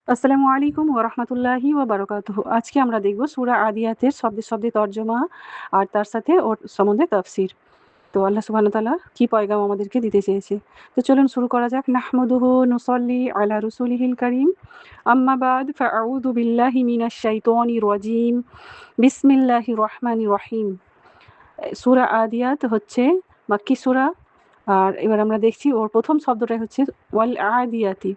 আসসালামু আলাইকুম ওয়া রাহমাতুল্লাহি ওয়া বারাকাতুহু। আজকে আমরা দেখব সূরা আদিয়াতের শব্দে, শব্দে তর্জমা আর তার সাথে ওর সম্বন্ধে তাফসীর। তো আল্লাহ সুবহানাহু ওয়া তাআলা কি পয়গাম আমাদেরকে দিতে চেয়েছে। তো চলুন শুরু করা যাক। নাহমাদুহু নুসাল্লি আলা রাসূলিহিল কারীম। আম্মা বাদ ফাআউযু বিল্লাহি মিনাশ শাইতানির রাজীম। বিসমিল্লাহির রহমানির রহিম। সূরা আদিয়াত হচ্ছে মাক্কী সূরা। আর এবার আমরা দেখছি ওর প্রথম শব্দটাই হচ্ছে ওয়াল আদিয়াতি।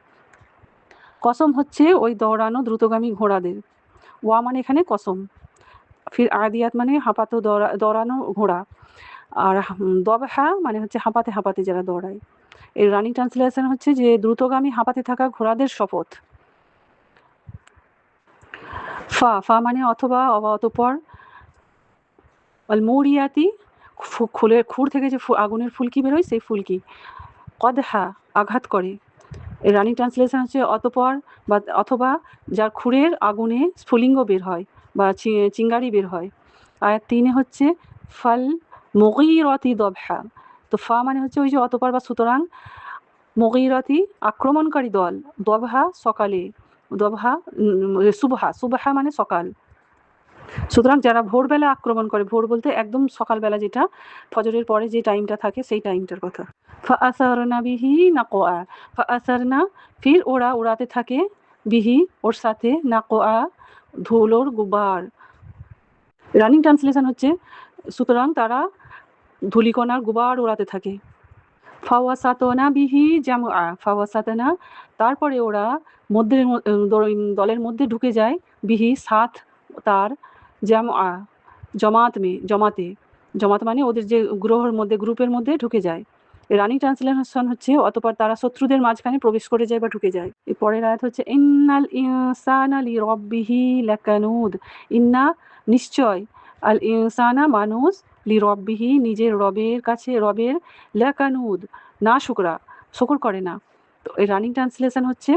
কসম হচ্ছে ওই দৌড়ানো দ্রুতগামী ঘোড়াদের। ওয়া মানে এখানে কসম, ফির আদিয়াত মানে হাঁপাতো দৌড়ানো ঘোড়া, আর দবহা মানে হচ্ছে হাঁপাতে হাঁপাতে যারা দৌড়ায়। এর রানিং ট্রান্সলেশন হচ্ছে যে দ্রুতগামী হাঁপাতে থাকা ঘোড়াদের শপথ। ফা ফা মানে অথবা অতঃপর। আল মৌরিয়াতি খুর থেকে যে আগুনের ফুলকি বেরোয় সেই ফুলকি। কদহা আঘাত করে। এর রানিং ট্রান্সলেশন হচ্ছে অতঃপর বা অথবা যার খুরের আগুনে স্ফুলিঙ্গ বের হয় বা চিঙ্গারি বের হয়। আয়াত ৩ হচ্ছে ফাল মুগীরাতি দবহা। তো ফা মানে হচ্ছে ওই যে অতঃপর বা সুতরাং, মুগীরাতি আক্রমণকারী দল, দবহা সকালে, দবহা সুবহা, সুবহা মানে সকাল। সুতরাং যারা ভোরবেলা আক্রমণ করে, ভোর বলতে একদম সকালবেলা, যেটা ফজরের পরে যে টাইমটা থাকে সেই টাইমটার কথা। ফাআসারনা বিহি নাকোয়া। ফাআসারনা ফির ওরা উড়াতে থাকে, বিহি ওর সাথে, নাকোয়া ধুলোর গুবার। রানিং ট্রান্সলেশন হচ্ছে সুতরাং তারা ধূলিকণার গুবার উড়াতে থাকে। ফাওয়াসাতনা বিহি জামআ। ফাওয়াসাতনা তারপরে ওরা মধ্যে দলের মধ্যে ঢুকে যায়, বিহি সাথ তার, জামআ জমাতে। জমাত মানে ওদের যে গ্রুপের মধ্যে ঢুকে যায়। রানিং ট্রান্সলেশন হচ্ছে অতঃপর তারা শত্রুদের মাঝখানে প্রবেশ করে যায় বা ঢুকে যায়। এর পরের আয়াত হচ্ছে ইন্নাল ইনসানা লিরাব্বিহি লাকানুদ। ইন্না নিশ্চয়, আল ইনসানা মানুষ, লিরাব্বিহি নিজের রবের কাছে, রবের, লাকানুদ না শুকর করে না। তো এর রানিং ট্রান্সলেশন হচ্ছে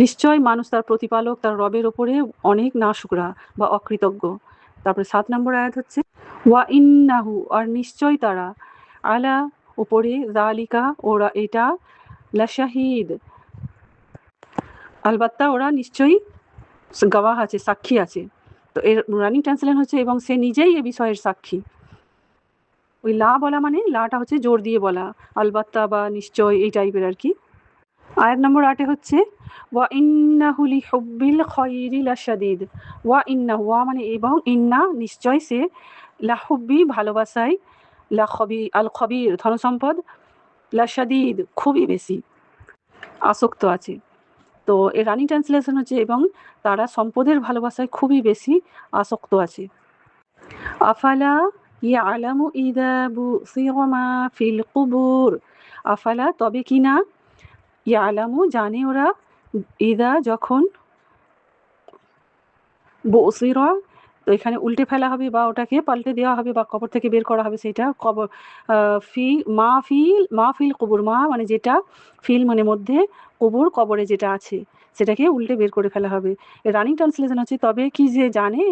নিশ্চয় মানুষ তার প্রতিপালক, তার রবের ওপরে অনেক নাশুকরা বা অকৃতজ্ঞ। তারপরে ৭ নম্বর আয়াত হচ্ছে ওয়া ইন্নাহু আর নিশ্চয় তারা, আলা উপরে, যালিকা ওরা এটা, লাশাহিদ আলবাত্তা ওরা নিশ্চয়ই গওয়াহ আছে, সাক্ষী আছে। তো এর রানিং ট্রান্সলেশন হচ্ছে এবং সে নিজেই এ বিষয়ের সাক্ষী। ওই লা বলা মানে লাটা হচ্ছে জোর দিয়ে বলা, আলবাত্তা বা নিশ্চয় এই টাইপের আর কি। আয়াত নম্বর ৮ হচ্ছে ওয়া ইন্নাহু লিহুব্বিল খায়রি লাশাদীদ। ওয়া ইন্নাহু, ওয়া মানে এবং, ইন্না নিশ্চয় সে, লাহুব্বি ভালোবাসায়, আল খবির ধনসম্পদ, লাশাদীদ খুবই বেশি আসক্ত আছে। তো এর রানিং ট্রান্সলেশন হচ্ছে এবং তারা সম্পদের ভালোবাসায় খুবই বেশি আসক্ত আছে। আফালা ইয়ালামু ইযা বুসিরা মা ফিল কুবুর। আফালা তবে কিনা, ইয়ালামু জানে ওরা, ইদা যখন, বুসিরা তো এখানে উল্টে ফেলা হবে বা ওটাকে পাল্টে দেওয়া হবে বা কবর থেকে বের করা হবে, সেটা কবর। মা ফিল কুবুর, মা মানে যেটা, ফিল মানে মধ্যে, কুবুর কবরে যেটা আছে সেটাকে উল্টে বের করে ফেলা হবে। রানিং ট্রান্সলেশন হচ্ছে তবে কি যে জানে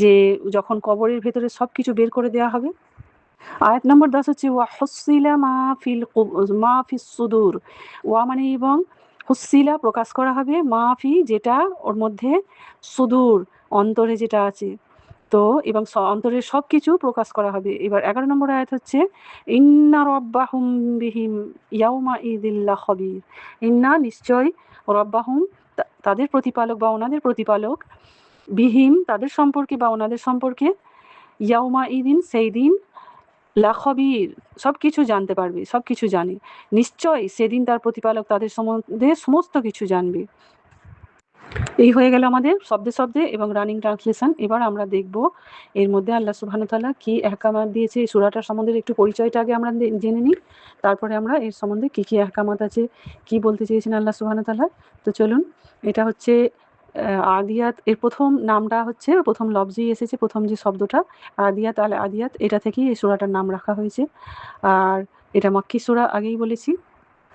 যে যখন কবরের ভেতরে সব কিছু বের করে দেওয়া হবে। আয়াত নম্বর ১০ হচ্ছে ওয়া হুসিলা মা ফিস সুদূর। ওয়া মানে এবং, হুসিলা প্রকাশ করা হবে, মা ফি যেটা ওর মধ্যে, সুদূর অন্তরে যেটা আছে। তো এবং অন্তরের সব কিছু প্রকাশ করা হবে। এবার ১১ নম্বর আয়াত হচ্ছে ইন্না রব্বাহুম বিহিম ইয়াউমা ইযিল লাখবীর। ইন্না নিশ্চয়, রব্বাহুম তাদের প্রতিপালক বা ওনাদের প্রতিপালক, বিহিম তাদের সম্পর্কে বা ওনাদের সম্পর্কে, ইয়াউমা ইদিন সেই দিন, লাখবীর সবকিছু জানতে পারবে, সবকিছু জানে। নিশ্চয় সেদিন তার প্রতিপালক তাদের সম্বন্ধে সমস্ত কিছু জানবে। এই হয়ে গেল আমাদের শব্দে শব্দে এবং রানিং ট্রান্সলেশন। এবার আমরা দেখব এর মধ্যে আল্লাহ সুবহানাহু ওয়া তাআলা কি আহকামাত দিয়েছে। এই সূরাটার সম্বন্ধে একটু পরিচয়টা আগে আমরা জেনে নিই, তারপরে আমরা এর সম্বন্ধে কি কি আহকামাত আছে, কি বলতে চেয়েছেন আল্লাহ সুবহানাহু ওয়া তাআলা। তো চলুন, এটা হচ্ছে আদিয়াত। এর প্রথম নামটা হচ্ছে, প্রথম লফজই এসেছে, প্রথম যে শব্দটা আদিয়াত, আল আদিয়াত, এটা থেকেই এই সূরাটার নাম রাখা হয়েছে। আর এটা মক্কি সূরা, আগেই বলেছি।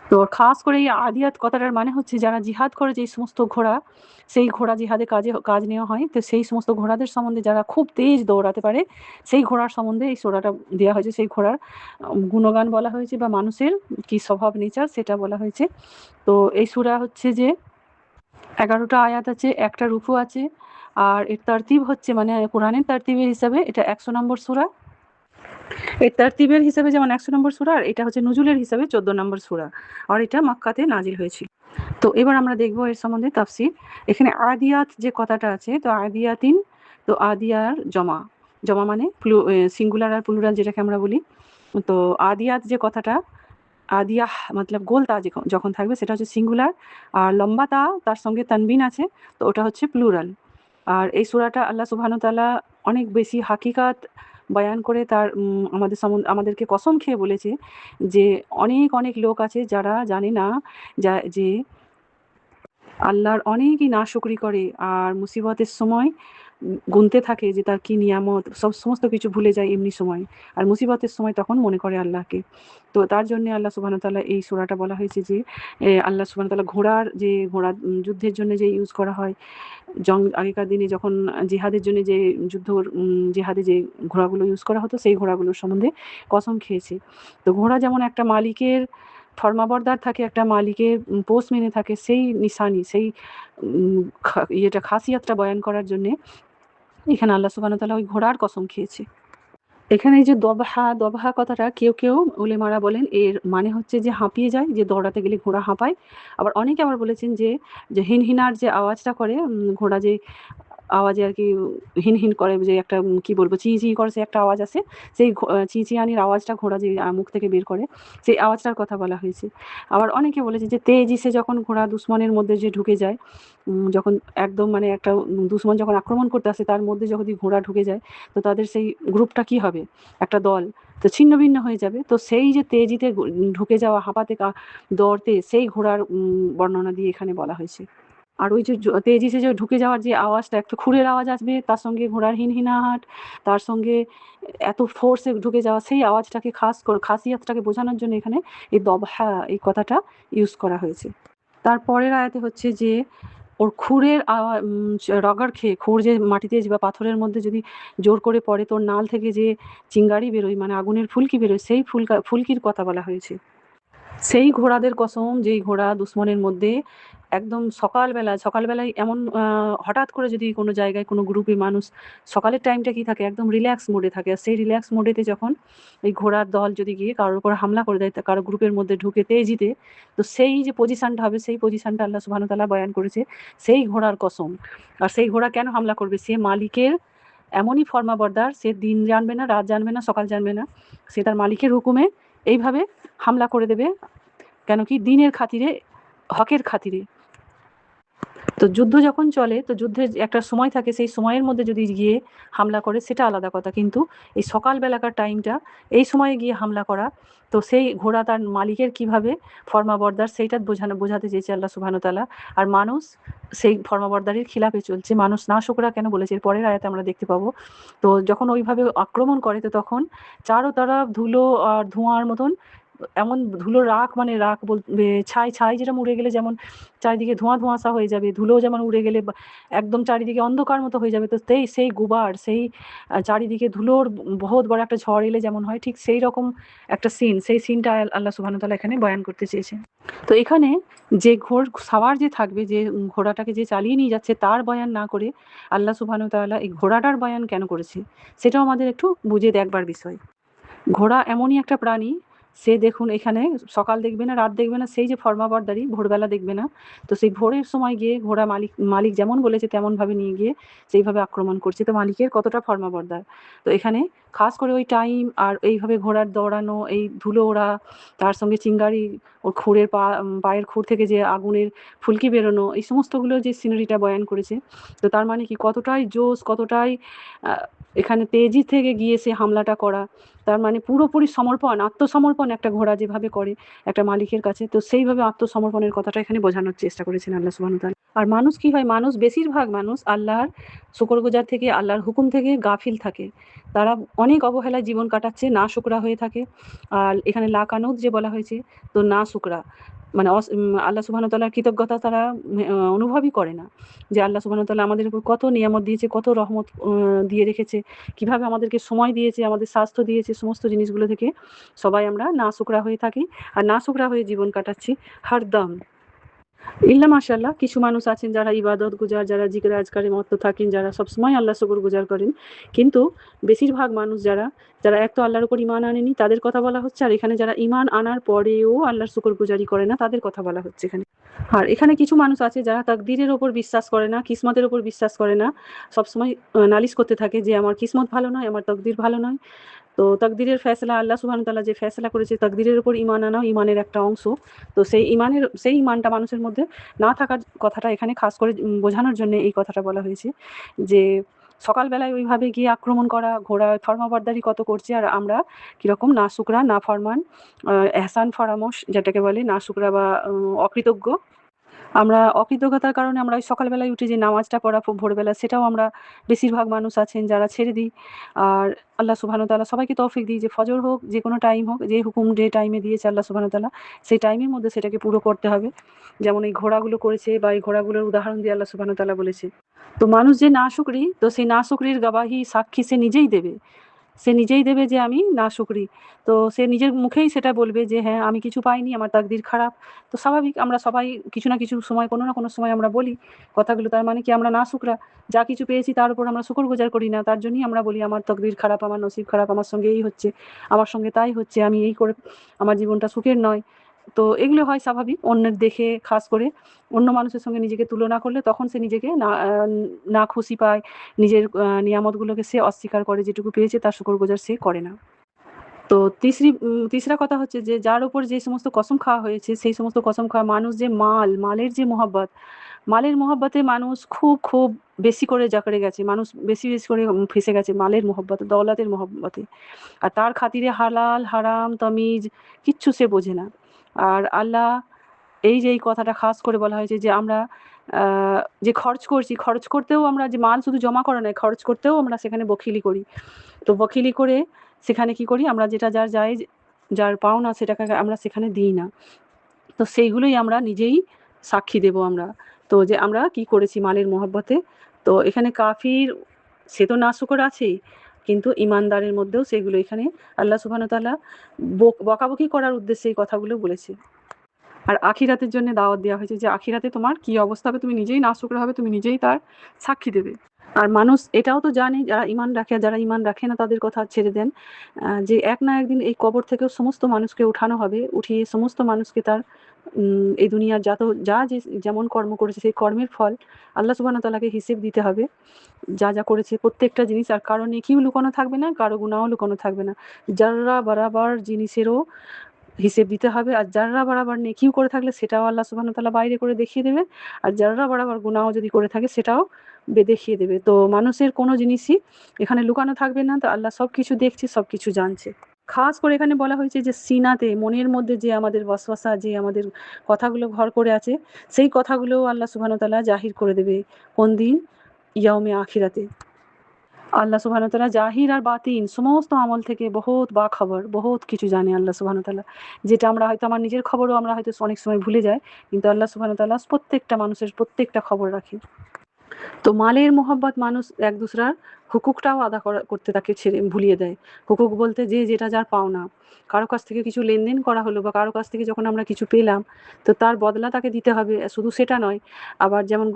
তো খাস করে এই আদিয়াত কথাটার মানে হচ্ছে যারা জিহাদ করে, যেই সমস্ত ঘোড়া, সেই ঘোড়া জিহাদে কাজ নেওয়া হয়, তো সেই সমস্ত ঘোড়াদের সম্বন্ধে যারা খুব তেজ দৌড়াতে পারে, সেই ঘোড়ার সম্বন্ধে এই সূরাটা দেওয়া হয়েছে। সেই ঘোড়ার গুণগান বলা হয়েছে বা মানুষের কি স্বভাব নেচার সেটা বলা হয়েছে। তো এই সূরা হচ্ছে যে 11টা আয়াত আছে, একটা রুকু আছে। আর এর তারতিব হচ্ছে মানে কোরআনের তারতিবের হিসাবে এটা 100 নম্বর সূরা। এর তারতিবের হিসাবে যেমন 100 নম্বর সূরা, আর এটা হচ্ছে নুজুলের হিসাবে 14 নম্বর সূরা। আর এটা মক্কাতে নাজিল হয়েছিল। তো এবার আমরা দেখব এর সম্বন্ধে তাফসীর। এখানে আদিয়াত যে কথাটা আছে, তো আদিয়াতিন, তো আদিয়ার জমা। জমা মানে সিঙ্গুলার আর প্লুরাল যেটাকে আমরা বলি। তো আদিয়াত যে কথাটা, আদিয়াহ মতলব গোল তা যখন থাকবে সেটা হচ্ছে সিঙ্গুলার, আর লম্বা তা তার সঙ্গে তানবিন আছে, তো ওটা হচ্ছে প্লুরাল। আর এই সূরাটা আল্লাহ সুবহানাহু ওয়া তাআলা অনেক বেশি হাকিকাত বয়ান করে তার আমাদেরকে কসম খেয়ে বলেছে যে অনেক অনেক লোক আছে যারা জানে না যে আল্লাহর অনেকই নাশুকরি করে আর মুসিবতের সময় গুনতে থাকে যে তার কি নিয়ামত, সমস্ত কিছু ভুলে যায় এমনি সময়। আর মুসিবতের সময় তখন মনে করে আল্লাহকে। তো তার জন্য আল্লাহ সুবহানাহু ওয়া তাআলা এই সূরাটা বলা হয়েছে যে আল্লাহ সুবহানাহু ওয়া তাআলা ঘোড়া যুদ্ধের জন্য যে ইউজ করা হয়, আগেকার দিনে যখন জিহাদের জন্য যে জিহাদে যে ঘোড়াগুলো ইউজ করা হতো সেই ঘোড়াগুলোর সম্বন্ধে কসম খেয়েছে। তো ঘোড়া যেমন একটা মালিকের ফরমাবরদার থাকে, একটা মালিকের পোষ মেনে থাকে, সেই নিশানি, সেই খাসিয়াতটা বয়ান করার জন্যে এখানে আল্লাহ সুবহানাহু ওয়া তাআলা ওই ঘোড়ার কসম খেয়েছে। এখানে এই যে দবহা কথাটা কেউ উলেমারা বলেন এর মানে হচ্ছে যে হাঁপিয়ে যায়, যে দৌড়াতে গেলে ঘোড়া হাঁপায়। আবার অনেকে আবার বলেছেন যে হিনহিনার যে আওয়াজটা করে ঘোড়া যে আওয়াজে আর কি হিনহিন করে, যে একটা কি বলবো চি করে, সে একটা আওয়াজ আছে, সেই চিঁচিয়ানির আওয়াজটা ঘোড়া যে মুখ থেকে বের করে, সেই আওয়াজটার কথা বলা হয়েছে। আবার অনেকে বলেছে যে তেজিসে যখন ঘোড়া দুশ্মনের মধ্যে যে ঢুকে যায়, যখন একদম মানে একটা দুশ্মন যখন আক্রমণ করতে আসে তার মধ্যে যখন ঘোড়া ঢুকে যায়, তো তাদের সেই গ্রুপটা কি হবে, একটা দল তো ছিন্ন ভিন্ন হয়ে যাবে। তো সেই যে তেজিতে ঢুকে যাওয়া, হাঁপাতে দৌড়তে, সেই ঘোড়ার বর্ণনা দিয়ে এখানে বলা হয়েছে। আর ওই যে তেজিসে যে ঢুকে যাওয়ার যে আওয়াজটা, একটা খুরের আওয়াজ আসবে, তার সঙ্গে ঘোড়ার হিনহিনাহাট, তার সঙ্গে এত ফোর্সে ঢুকে যাওয়া, সেই আওয়াজটাকে খাসিয়াতটাকে বোঝানোর জন্য এখানে এই দবহা এই কথাটা ইউজ করা হয়েছে। তারপরের আয়াতে হচ্ছে যে ওর খুরের রগার খেয়ে, খুর যে মাটিতে বা পাথরের মধ্যে যদি জোর করে পড়ে, তোর নাল থেকে যে চিঙ্গারি বেরোয় মানে আগুনের ফুলকি বেরোয়, সেই ফুলকির কথা বলা হয়েছে। সেই ঘোড়াদের কসম যেই ঘোড়া দুশ্মনের মধ্যে একদম সকালবেলায় এমন হঠাৎ করে যদি কোনো জায়গায় কোনো গ্রুপে মানুষ, সকালের টাইমটা কি থাকে একদম রিল্যাক্স মোডে থাকে, আর সেই রিল্যাক্স মোডেতে যখন এই ঘোড়ার দল যদি গিয়ে কারোর উপর হামলা করে দেয়, কারো গ্রুপের মধ্যে ঢুকে তেজিতে, তো সেই যে পজিশনটা হবে, সেই পজিশনটা আল্লাহ সুবহানাহু ওয়া তাআলা বয়ান করেছে সেই ঘোড়ার কসম। আর সেই ঘোড়া কেন হামলা করবে, সে মালিকের এমনই ফরমাবরদার, সে দিন জানবে না, রাত জানবে না, সকাল জানবে না, সে তার মালিকের হুকুমে এইভাবে হামলা করে দেবে। কেন কি, দিনের খাতিরে, হকের খাতিরে। তো যুদ্ধ যখন চলে, তো যুদ্ধের একটা সময় থাকে, সেই সময়ের মধ্যে যদি গিয়ে হামলা করে সেটা আলাদা কথা, কিন্তু এই সকালবেলাকার টাইমটা, এই সময়ে গিয়ে হামলা করা, তো সেই ঘোড়া তার মালিকের কিভাবে ফরমাবরদার, সেইটা বোঝাতে চেয়েছে আল্লাহ সুবহানাহু ওয়া তাআলা। আর মানুষ সেই ফরমাবরদারির খিলাফে চলছে, মানুষ নাশকরা কেন বলেছে এর পরের আয়াতে আমরা দেখতে পাবো। তো যখন ওইভাবে আক্রমণ করে, তো তখন চারো তরফ ধুলো আর ধোঁয়ার মতন, এমন ধুলো রাখ, মানে রাখ বলতে ছাই যেরকম উড়ে গেলে যেমন চারিদিকে ধোঁয়াশা হয়ে যাবে, ধুলো যেমন উড়ে গেলে একদম চারিদিকে অন্ধকার মতো হয়ে যাবে, তো সেই গুবার, সেই চারিদিকে ধুলোর বহুত বড় একটা ঝড় এলে যেমন হয়, ঠিক সেই রকম একটা সেই সিনটা আল্লাহ সুবহানাহু ওয়া তাআলা এখানে বয়ান করতে চেয়েছেন। তো এখানে যে সাওয়ার যে থাকবে, যে ঘোড়াটাকে যে চালিয়ে নিয়ে যাচ্ছে, তার বয়ান না করে আল্লাহ সুবহানাহু ওয়া তাআলা এই ঘোড়াটার বয়ান কেন করেছে, সেটাও আমাদের একটু বুঝে দেখবার বিষয়। ঘোড়া এমনই একটা প্রাণী, সে দেখুন এখানে সকাল দেখবে না, রাত দেখবে না, সেই যে ফরমাবরদারি, ভোরবেলা দেখবে না, তো সেই ভোরের সময় গিয়ে ঘোড়া মালিক যেমন বলেছে তেমনভাবে নিয়ে গিয়ে সেইভাবে আক্রমণ করছে। তো মালিকের কতটা ফরমাবরদার। তো এখানে খাস করে ওই টাইম আর এইভাবে ঘোড়ার দৌড়ানো, এই ধুলো ওড়া, তার সঙ্গে চিঙ্গারি, ওর পায়ের খুর থেকে যে আগুনের ফুলকি বেরোনো, এই সমস্তগুলো যে সিনারিটা বয়ান করেছে, তো তার মানে কি কতটাই জোশ, কতটাই এখানে তেজি থেকে গিয়ে সে হামলাটা করা, তার মানে পুরোপুরি আত্মসমর্পণ একটা ঘোড়া যেভাবে করে একটা মালিকের কাছে, তো সেইভাবে আত্মসমর্পণের কথাটা এখানে বোঝানোর চেষ্টা করেছেন আল্লাহ সুবহানাহু ওয়া তাআলা। আর মানুষ কি হয়, বেশিরভাগ মানুষ আল্লাহর শুকরগুজার থেকে, আল্লাহর হুকুম থেকে গাফিল থাকে, তারা অনেক অবহেলায় জীবন কাটাচ্ছে, না শুকরা হয়ে থাকে। আর এখানে লাকানুত যে বলা হয়েছে, তো না শুকরা মানে আল্লাহ সুবহানাহু ওয়া তাআলার কৃতজ্ঞতা তারা অনুভবই করে না, যে আল্লাহ সুবহানাহু ওয়া তাআলা আমাদের উপর কত নিয়ামত দিয়েছে, কত রহমত দিয়ে রেখেছে, কিভাবে আমাদেরকে সময় দিয়েছে, আমাদের স্বাস্থ্য দিয়েছে, সমস্ত জিনিসগুলো থেকে সবাই আমরা নাশুকরা হয়ে থাকি আর নাশুকরা হয়ে জীবন কাটাচ্ছি হরদম। ইল্লা মাশাআল্লাহ, কিছু মানুষ আছেন যারা ইবাদত গুজার, যারা জিকির আজকারে মত্ত থাকেন, যারা সবসময় আল্লাহ শুকরগুজার করেন। কিন্তু বেশিরভাগ মানুষ যারা এক তো আল্লাহর উপর ঈমান আনেনি তাদের কথা বলা হচ্ছে, আর এখানে যারা ঈমান আনার পরেও আল্লাহর শুকরগুজারি করে না তাদের কথা বলা হচ্ছে এখানে। আর এখানে কিছু মানুষ আছে যারা তাকদীরের উপর বিশ্বাস করে না, কিসমতের উপর বিশ্বাস করে না। সবসময় নালিশ করতে থাকে যে আমার কিসমত ভালো নয়, আমার তকদির ভালো নয়। তো তাকদীরের ফয়সালা আল্লাহ সুবহানাহু ওয়া তাআলা যে ফয়সালা করেছে, তাকদীরের উপর ঈমান আনাও ঈমানের একটা অংশ। তো সেই ঈমানটা মানুষের মধ্যে না থাকার কথাটা এখানে খাস করে বোঝানোর জন্য এই কথাটা বলা হয়েছে যে সকালবেলায় ওইভাবে গিয়ে আক্রমণ করা, ঘোড়া ফরমাবরদারি কত করছে, আর আমরা কিরকম নাশুকরা, নাফরমান, এহসান ফরামশ যেটাকে বলে, নাশুকরা বা অকৃতজ্ঞ। আমরা অকৃতজ্ঞতার কারণে আমরা ওই সকালবেলায় উঠে যে নামাজটা পড়া ভোরবেলা, সেটাও আমরা বেশিরভাগ মানুষ আছেন যারা ছেড়ে দিই। আর আল্লাহ সুবহানাহু ওয়া তাআলা সবাইকে তৌফিক দিই যে ফজর হোক, যেকোনো টাইম হোক, যে হুকুম যে টাইমে দিয়েছে আল্লাহ সুবহানাহু ওয়া তাআলা, সেই টাইমের মধ্যে সেটাকে পুরো করতে হবে। যেমন এই ঘোড়াগুলো করেছে, বা এই ঘোড়াগুলোর উদাহরণ দিয়ে আল্লাহ সুবহানাহু ওয়া তাআলা বলেছে। তো মানুষ যে নাশুকরি, তো সেই নাশুকরির গাওয়াহি, সাক্ষী সে নিজেই দেবে। সে নিজেই দেবে যে আমি নাশুকরি। তো সে নিজের মুখেই সেটা বলবে যে হ্যাঁ, আমি কিছু পাইনি, আমার তাকদির খারাপ। তো স্বাভাবিক, আমরা সবাই কিছু না কিছু সময়, কোনো না কোনো সময় আমরা বলি কথাগুলো। তার মানে কি আমরা নাশুকরা। যা কিছু পেয়েছি তার উপর আমরা শুকরগুজার করি না। তার জন্যই আমরা বলি আমার তকদির খারাপ, আমার নসিব খারাপ, আমার সঙ্গে এই হচ্ছে, আমার সঙ্গে তাই হচ্ছে, আমি এই করে আমার জীবনটা সুখের নয়। তো এগুলো হয় স্বাভাবিক। অন্যের দেখে খাস করে অন্য মানুষের সঙ্গে নিজেকে তুলনা করলে তখন সে নিজেকে না খুশি পায়। নিজের নিয়ামতগুলোকে সে অস্বীকার করে, যেটুকু পেয়েছে তার শুকরগুজার সে করে না। তো তিসরা কথা হচ্ছে যে যার উপর যে সমস্ত কসম খাওয়া হয়েছে, সেই সমস্ত কসম খাওয়া মানুষ যে মালের যে মহব্বত, মালের মহব্বতে মানুষ খুব বেশি করে জাকড়ে গেছে। মানুষ বেশি করে ফেঁসে গেছে মালের মহব্বতে, দৌলতের মহব্বতে। আর তার খাতিরে হালাল, হারাম, তামিজ কিচ্ছু সে বোঝে না। আর আল্লাহ এই যে এই কথাটা খাস করে বলা হয়েছে যে আমরা আ যে খরচ করছি, খরচ করতেও আমরা যে মাল শুধু জমা করা নয়, খরচ করতেও আমরা সেখানে বখিলি করি। তো বখিলি করে সেখানে কি করি, আমরা যেটা যার জায়েজ, যার পাওনা সেটাকে আমরা সেখানে দিই না। তো সেইগুলোই আমরা নিজেই সাক্ষী দেব আমরা। তো যে আমরা কি করেছি মালের মহব্বতে। তো এখানে কাফির সে তো নাশুকর আছেই, কিন্তু ঈমানদারের মধ্যেও সেগুলো এখানে আল্লাহ সুবহানাহু ওয়া তাআলা বকাবকি করার উদ্দেশ্যে এই কথাগুলো বলেছে। আর আখিরাতের জন্য দাওয়াত দেওয়া হয়েছে যে আখিরাতে তোমার কি অবস্থা হবে, তুমি নিজেই নাশুকরা হবে, তুমি নিজেই তার সাক্ষী দেবে। আর মানুষ এটাও তো জানে, যারা ঈমান রাখে আর যারা ঈমান রাখে না তাদের কথা ছেড়ে দেন, যে এক না একদিন এই কবর থেকেও সমস্ত মানুষকে উঠানো হবে। উঠিয়ে সমস্ত মানুষকে তার এই দুনিয়ার যা যে যেমন কর্ম করেছে সেই কর্মের ফল আল্লাহ সুবহানাহু ওয়া তাআলাকে হিসেব দিতে হবে। যা করেছে প্রত্যেকটা জিনিস, আর কারো নেকিও লুকানো থাকবে না, কারো গুনাহও লুকানো থাকবে না। যাররা বরাবর জিনিসেরও হিসেব দিতে হবে। আর যাররা বরাবর নেকিও করে থাকলে সেটাও আল্লাহ সুবহানাহু ওয়া তাআলা বাইরে করে দেখিয়ে দেবে। আর যাররা বরাবর গুনাহও যদি করে থাকে সেটাও দেখিয়ে দেবে। তো মানুষের কোনো জিনিসই এখানে লুকানো থাকবে না। তো আল্লাহ সবকিছু দেখছে, সবকিছু জানছে। খাস করে এখানে বলা হয়েছে যে সিনাতে, মনের মধ্যে যে আমাদের ওয়াসওয়াসা, যে আমাদের কথাগুলো ঘর করে আছে, সেই কথাগুলোও আল্লাহ সুবহানাহু ওয়া তাআলা জাহির করে দেবে। কোন দিন? ইয়াউমে আখিরাতে। আল্লাহ সুবহানাহু ওয়া তাআলা জাহির আর বাতিন সমস্ত আমল থেকে বহুত বাখবর, বহুত কিছু জানে আল্লাহ সুবহানাহু ওয়া তাআলা। যেটা আমরা হয়তো আমার নিজের খবরও আমরা হয়তো অনেক সময় ভুলে যাই। কিন্তু আল্লাহ সুবহানাহু ওয়া তাআলা প্রত্যেকটা মানুষের প্রত্যেকটা খবর রাখে। তো মালের মোহাব্বত মানুষ এক দুসরার হুকুকটাও আদা করতে তাকে ভুলিয়ে দেয়। হুকুক বলতে যে যেটা যার পাওনা। কারো কাছ থেকে কিছু লেনদেন করা হলো বা কারো কাছ থেকে যখন আমরা কিছু পেলাম, তো তার বদলা তাকে দিতে হবে। শুধু সেটা নয়, আবার যেমন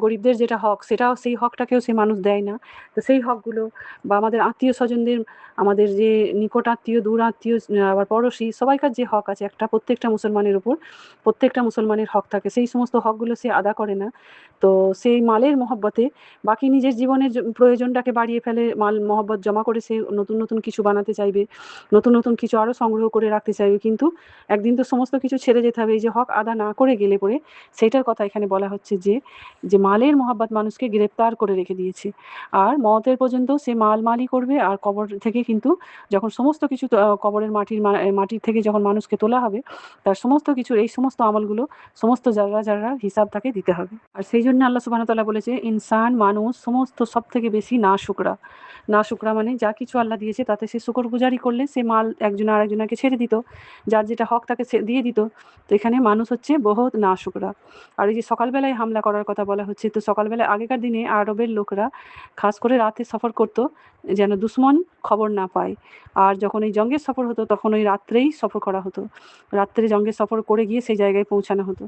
গরিবদের যেটা হক, সেটাও সেই হকটাকেও সে মানুষ দেয় না। তো সেই হকগুলো, বা আমাদের আত্মীয়-স্বজনদের, আমাদের যে নিকট আত্মীয়, দূর আত্মীয়, আবার পড়োশি, সবাইকার যে হক আছে একটা, প্রত্যেকটা মুসলমানের উপর প্রত্যেকটা মুসলমানের হক থাকে। সেই সমস্ত হকগুলো সে আদা করে না। তো সেই মালের মহব্বতে বাকি নিজের জীবনের প্রয়োজনটাকে বাড়িয়ে ফেলে, মাল মহব্বত জমা করে সে নতুন কিছু বানাতে চাইবে, নতুন কিছু আরও সংগ্রহ করে রাখতে চাইবে। কিন্তু একদিন তো সমস্ত কিছু ছেড়ে যেতে হবে। এই যে হক আদা না করে গেলে পরে, সেইটার কথা এখানে বলা হচ্ছে যে মালের মহব্বত মানুষকে গ্রেপ্তার করে রেখে দিয়েছে। আর মওতের পর্যন্ত সে মালই করবে। আর কবর থেকে কিন্তু যখন সমস্ত কিছু কবরের মাটির থেকে যখন মানুষকে তোলা হবে, তার সমস্ত কিছুর এই সমস্ত আমলগুলো, সমস্ত যাররার হিসাব তাকে দিতে হবে। আর সেই জন্য আল্লাহ সুবহানাহু ওয়া তাআলা বলেছে ইনসান, মানুষ সমস্ত সবথেকে বেশি নাশুকরা। নাশুকরা মানে যা কিছু আল্লাহ দিয়েছে তাতে সে শুকরগুজারি করলে সে মাল একজন আরেকজনকে ছেড়ে দিত, যার যেটা হক তাকে দিয়ে দিত। তো এখানে মানুষ হচ্ছে বহুত নাশুকরা। আর এই যে সকালবেলায় হামলা করার কথা বলা হচ্ছে, তো সকালবেলায় আগেকার দিনে আরবের লোকরা খাস করে রাতে সফর করত, যেন দুশমন খবর না পায়। আর যখন এই জঙ্গের সফর হতো তখন ওই রাত্রেই সফর করা হতো। রাত্রে জঙ্গের সফর করে গিয়ে সেই জায়গায় পৌঁছানো হতো।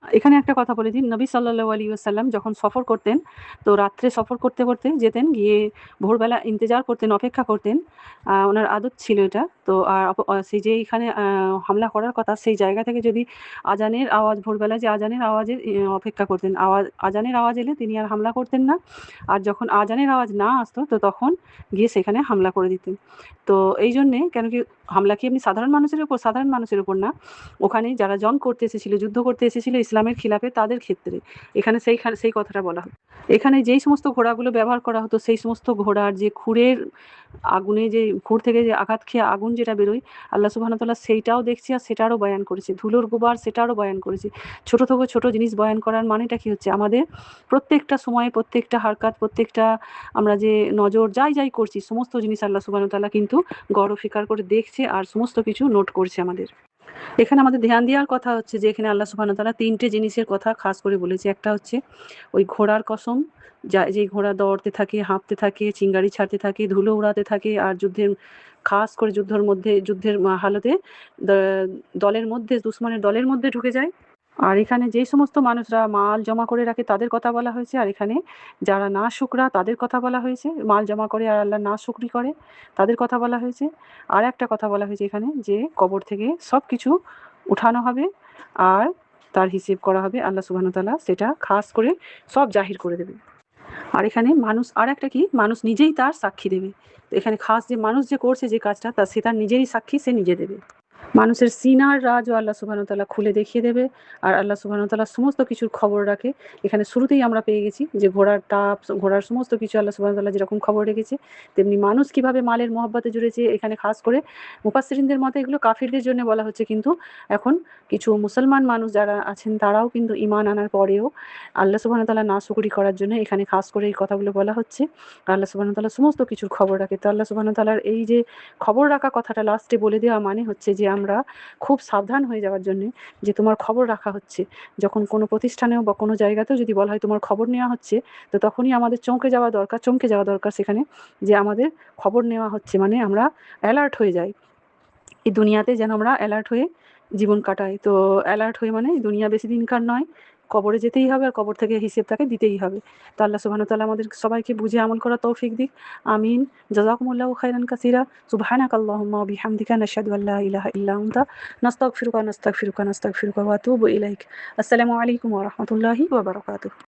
এখানে একটা কথা বলে দিই, নবী সাল্লাল্লাহু আলাইহি ওয়াসাল্লাম যখন সফর করতেন, তো রাত্রে সফর করতে, করতে যেতেন, গিয়ে ভোরবেলা ইন্তেজার করতেন, অপেক্ষা করতেন। উনার আদত ছিল এটা। তো সেই যেইখানে হামলা করার কথা, সেই জায়গা থেকে যদি আজানের আওয়াজ, ভোরবেলায় যে আজানের আওয়াজের অপেক্ষা করতেন। আজানের আওয়াজ এলে তিনি আর হামলা করতেন না। আর যখন আজানের আওয়াজ না আসতো, তো তখন গিয়ে সেখানে হামলা করে দিতেন। তো এইজন্যে, কেন কি হামলা কি এমনি সাধারণ মানুষের উপর না। ওখানে যারা জং করতে এসেছিল, যুদ্ধ করতে এসেছিল ইসলামের খিলাফে, তাদের ক্ষেত্রে এখানে সেই কথাটা বলা হয়। এখানে যেই সমস্ত ঘোড়াগুলো ব্যবহার করা হতো, সেই সমস্ত ঘোড়ার যে খুরের আগুনে, যে খুর থেকে যে আঘাত খেয়ে আগুন যেটা বেরোয়, আল্লাহ সুবহানাহু ওয়া তাআলা সেইটাও দেখছি, আর সেটারও বয়ান করেছে। ধুলোর গুবার, সেটারও বয়ান করেছে। ছোট থেকে ছোট জিনিস বয়ান করার মানেটা কি হচ্ছে, আমাদের প্রত্যেকটা সময়ে, প্রত্যেকটা হারকাত, প্রত্যেকটা আমরা যে নজর যাই করছি, সমস্ত জিনিস আল্লাহ সুবহানাহু ওয়া তাআলা কিন্তু গৌর ফিকার করে দেখছে, আর সমস্ত কিছু নোট করছে আমাদের। এখানে আমাদের ধ্যান দেওয়ার কথা হচ্ছে যে এখানে আল্লাহ সুবহানাহু ওয়া তাআলা ৩টে জিনিসের কথা খাস করে বলেছে। একটা হচ্ছে ওই ঘোড়ার কসম, যেই ঘোড়া দৌড়তে থাকে, হাঁপতে থাকে, চিঙ্গারি ছাড়তে থাকে, ধুলো উড়াতে থাকে, আর খাস করে যুদ্ধের হালতে দলের মধ্যে, দুশমনের দলের মধ্যে ঢুকে যায়। আর এখানে যেই সমস্ত মানুষরা মাল জমা করে রাখে, তাদের কথা বলা হয়েছে। আর এখানে যারা নাশুকরা, তাদের কথা বলা হয়েছে। মাল জমা করে আর আল্লাহর নাশুকরি করে, তাদের কথা বলা হয়েছে। আর একটা কথা বলা হয়েছে এখানে, যে কবর থেকে সবকিছু উঠানো হবে আর তার হিসেব করা হবে। আল্লাহ সুবহানাহু ওয়া তাআলা সেটা খাস করে সব জাহির করে দেবে। আর এখানে মানুষ, আর একটা কি, মানুষ নিজেই তার সাক্ষী দেবে। তো এখানে খাস যে মানুষ যে করছে যে কাজটা, সে তার নিজেরই সাক্ষী, সে নিজে দেবে। মানুষের সিনার রাজও আল্লাহ সুবহানাহু ওয়া তাআলা খুলে দেখিয়ে দেবে। আর আল্লাহ সুবহানাহু ওয়া তাআলা সমস্ত কিছুর খবর রাখে। এখানে শুরুতেই আমরা পেয়ে গেছি যে ঘোড়ার টাপ, ঘোড়ার সমস্ত কিছু আল্লাহ সুবহানাহু ওয়া তাআলা যেরকম খবর রেখেছে, তেমনি মানুষ কিভাবে মালের মহব্বতে জুড়েছে। এখানে খাস করে মুফাসসিরিনদের মতে এগুলো কাফিরদের জন্য বলা হচ্ছে, কিন্তু এখন কিছু মুসলমান মানুষ যারা আছেন, তারাও কিন্তু ঈমান আনার পরেও আল্লাহ সুবহানাহু ওয়া তাআলা নাশুকরি করার জন্য এখানে খাস করে এই কথাগুলো বলা হচ্ছে। আল্লাহ সুবহানাহু ওয়া তাআলা সমস্ত কিছুর খবর রাখে। তো আল্লাহ সুবহানাহু ওয়া তাআলার এই যে খবর রাখা কথাটা লাস্টে বলে দেওয়া মানে হচ্ছে যে আমরা খুব সাবধান হয়ে যাওয়ার জন্যে, যে তোমার খবর রাখা হচ্ছে। যখন কোনো প্রতিষ্ঠানেও বা কোনো জায়গাতেও যদি বলা হয় তোমার খবর নেওয়া হচ্ছে, তো তখনই আমাদের চমকে যাওয়া দরকার সেখানে, যে আমাদের খবর নেওয়া হচ্ছে, মানে আমরা অ্যালার্ট হয়ে যাই। এই দুনিয়াতে যেন আমরা অ্যালার্ট হয়ে জীবন কাটাই। তো অ্যালার্ট হয়ে, মানে দুনিয়া বেশি দিনকার নয়, কবরে যেতেই হবে, আর কবর থেকে হিসেব তাকে দিতেই হবে। তো আল্লাহ সুবহানাহু ওয়া তাআলা আমাদের সবাইকে বুঝে আমল করার তৌফিক দিক। আমিন। জাযাকুমুল্লাহু খাইরান কাসীরা। সুবহানাকাল্লাহুম্মা ওয়া বিহামদিকা নাশহাদু আল্লা ইলাহা ইল্লা আনতা নাস্তাগফিরুকা ওয়া আতুবু ইলাইক। আসসালামু আলাইকুম ওয়া রাহমাতুল্লাহি ওয়া বারাকাতুহু।